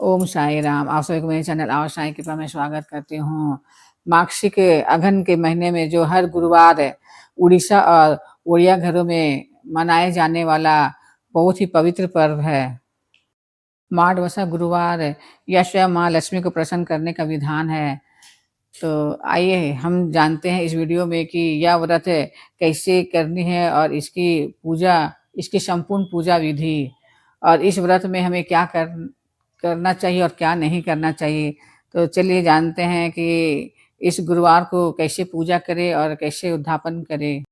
ओम साई राम। आप सभी को मेरे चैनल आवर साई कृपा में स्वागत करती हूँ। मार्गशीर के अगहन के महीने में जो हर गुरुवार उड़ीसा और उड़िया घरों में मनाए जाने वाला बहुत ही पवित्र पर्व है। माणवसा गुरुवार या स्वयं माँ लक्ष्मी को प्रसन्न करने का विधान है। तो आइए हम जानते हैं इस वीडियो में कि यह व्रत कैसे करनी है और इसकी संपूर्ण पूजा विधि और इस व्रत में हमें क्या करना चाहिए और क्या नहीं करना चाहिए। तो चलिए जानते हैं कि इस गुरुवार को कैसे पूजा करें और कैसे उद्यापन करें।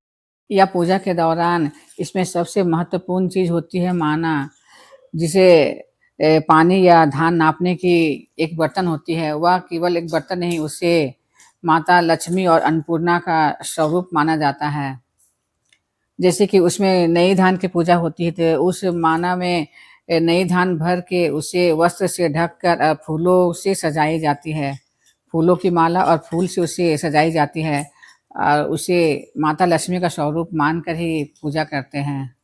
या पूजा के दौरान इसमें सबसे महत्वपूर्ण चीज़ होती है माना, जिसे पानी या धान नापने की एक बर्तन होती है। वह केवल एक बर्तन नहीं, उसे माता लक्ष्मी और अन्नपूर्णा का स्वरूप माना जाता है। जैसे कि उसमें नई धान की पूजा होती है तो उस माना में नई धान भर के उसे वस्त्र से ढककर फूलों से सजाई जाती है। फूलों की माला और फूल से उसे सजाई जाती है और उसे माता लक्ष्मी का स्वरूप मानकर ही पूजा करते हैं।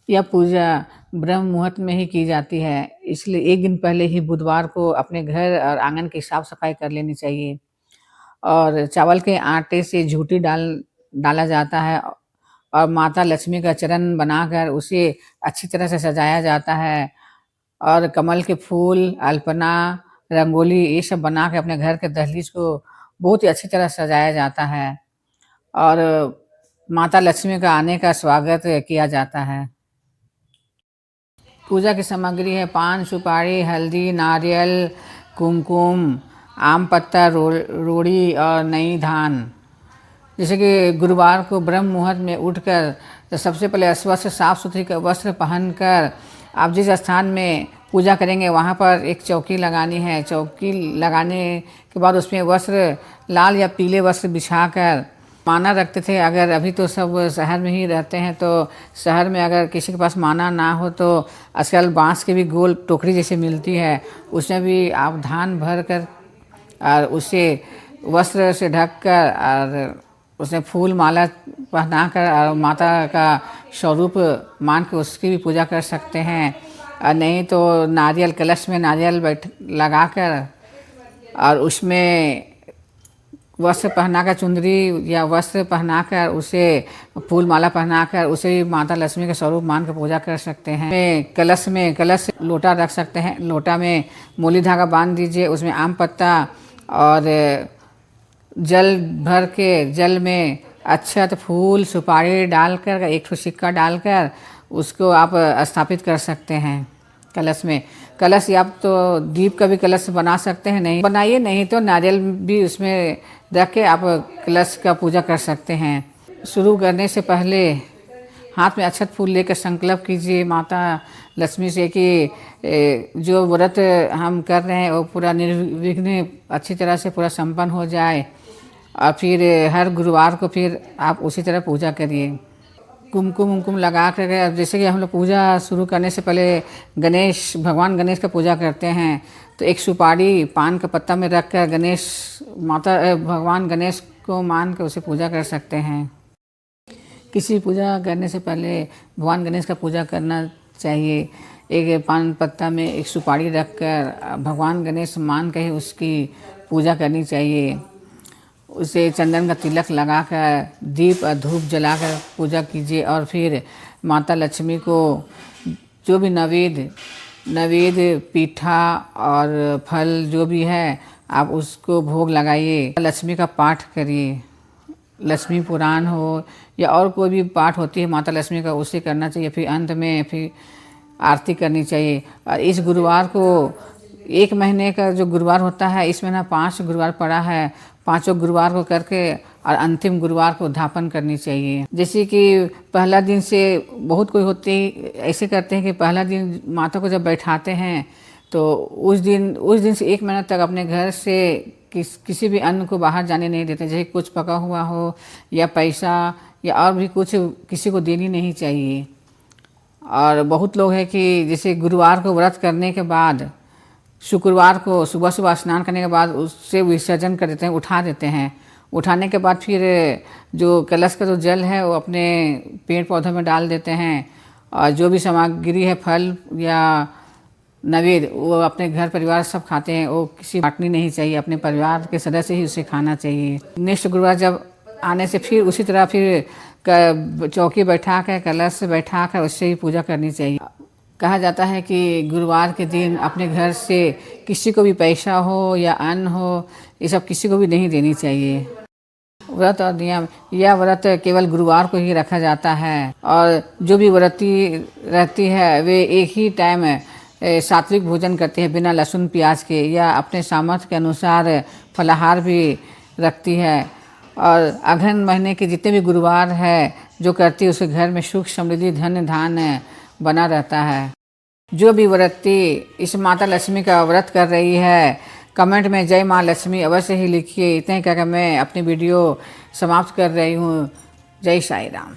यह पूजा ब्रह्म मुहूर्त में ही की जाती है, इसलिए एक दिन पहले ही बुधवार को अपने घर और आंगन की साफ सफाई कर लेनी चाहिए। और चावल के आटे से झूठी डाला जाता है और माता लक्ष्मी का चरण बनाकर उसे अच्छी तरह से सजाया जाता है और कमल के फूल, अल्पना, रंगोली ये सब बना के अपने घर के दहलीज को बहुत ही अच्छी तरह सजाया जाता है और माता लक्ष्मी का आने का स्वागत किया जाता है। पूजा की सामग्री है पान, सुपारी, हल्दी, नारियल, कुमकुम, आम पत्ता, रोड़ी और नई धान। जैसे कि गुरुवार को ब्रह्म मुहूर्त में उठकर तो सबसे पहले स्वच्छ साफ सुथरी वस्त्र पहनकर आप जिस स्थान में पूजा करेंगे वहाँ पर एक चौकी लगानी है। चौकी लगाने के बाद उसमें वस्त्र लाल या पीले वस्त्र बिछाकर माना रखते थे। अगर अभी तो सब शहर में ही रहते हैं तो शहर में अगर किसी के पास माना ना हो तो आजकल बांस की भी गोल टोकरी जैसे मिलती है, उसमें भी आप धान भर कर और उसे वस्त्र से ढक कर और उसमें फूल माला पहनाकर और माता का स्वरूप मान के उसकी भी पूजा कर सकते हैं। और नहीं तो नारियल कलश में नारियल लगाकर और उसमें वस्त्र पहनाकर, चुंदरी या वस्त्र पहनाकर उसे फूल माला पहनाकर उसे भी माता लक्ष्मी के स्वरूप मान कर पूजा कर सकते हैं। कलश लोटा रख सकते हैं। लोटा में मूली धागा बांध दीजिए, उसमें आम पत्ता और जल भर के जल में अक्षत, फूल, सुपारी डालकर एक ठो सिक्का डालकर उसको आप स्थापित कर सकते हैं कलश में। कलश या आप तो दीप का भी कलश बना सकते हैं, नहीं बनाइए, नहीं तो नारियल भी उसमें रख के आप कलश का पूजा कर सकते हैं। शुरू करने से पहले हाथ में अक्षत फूल लेकर संकल्प कीजिए माता लक्ष्मी से कि जो व्रत हम कर रहे हैं वो पूरा निर्विघ्न अच्छी तरह से पूरा संपन्न हो जाए और फिर हर गुरुवार को फिर आप उसी तरह पूजा करिए। कुमकुम लगा कर, जैसे कि हम लोग पूजा शुरू करने से पहले भगवान गणेश का पूजा करते हैं तो एक सुपारी पान का पत्ता में रख कर भगवान गणेश को मान कर उसे पूजा कर सकते हैं। किसी पूजा करने से पहले भगवान गणेश का पूजा करना चाहिए। एक पान पत्ता में एक सुपारी रख कर भगवान गणेश मान कर ही उसकी पूजा करनी चाहिए। उसे चंदन का तिलक लगाकर दीप और धूप जलाकर पूजा कीजिए और फिर माता लक्ष्मी को जो भी नवेद पीठा और फल जो भी है आप उसको भोग लगाइए। लक्ष्मी का पाठ करिए, लक्ष्मी पुराण हो या और कोई भी पाठ होती है माता लक्ष्मी का, उसे करना चाहिए। फिर अंत में फिर आरती करनी चाहिए। और इस गुरुवार को एक महीने का जो गुरुवार होता है, इसमें ना 5 गुरुवार पड़ा है, 5 गुरुवार को करके और अंतिम गुरुवार को उद्यापन करनी चाहिए। जैसे कि पहला दिन से बहुत कोई होते ऐसे करते हैं कि पहला दिन माता को जब बैठाते हैं तो उस दिन से 1 महीना तक अपने घर से किसी भी अन्न को बाहर जाने नहीं देते। जैसे कुछ पका हुआ हो या पैसा या और भी कुछ किसी को देनी नहीं चाहिए। और बहुत लोग हैं कि जैसे गुरुवार को व्रत करने के बाद शुक्रवार को सुबह स्नान करने के बाद उससे विसर्जन कर देते हैं, उठा देते हैं। उठाने के बाद फिर जो कलश का जो जल है वो अपने पेड़ पौधों में डाल देते हैं और जो भी सामग्री है फल या नवेद वो अपने घर परिवार सब खाते हैं, वो किसी बांटनी नहीं चाहिए, अपने परिवार के सदस्य ही उसे खाना चाहिए। नेक्स्ट गुरुवार जब आने से फिर उसी तरह फिर चौकी बैठा कर, कलश से बैठा कर उससे ही पूजा करनी चाहिए। कहा जाता है कि गुरुवार के दिन अपने घर से किसी को भी पैसा हो या अन्न हो, ये सब किसी को भी नहीं देनी चाहिए। व्रत और नियम, यह व्रत केवल गुरुवार को ही रखा जाता है और जो भी व्रती रहती है वे एक ही टाइम सात्विक भोजन करते हैं बिना लहसुन प्याज के, या अपने सामर्थ्य के अनुसार फलाहार भी रखती है। और अगहन महीने के जितने भी गुरुवार है जो करती है उसके घर में सुख समृद्धि धन धान्य बना रहता है। जो भी व्रती इस माता लक्ष्मी का व्रत कर रही है, कमेंट में जय माँ लक्ष्मी अवश्य ही लिखिए। इतने कहकर मैं अपनी वीडियो समाप्त कर रही हूँ। जय साई राम।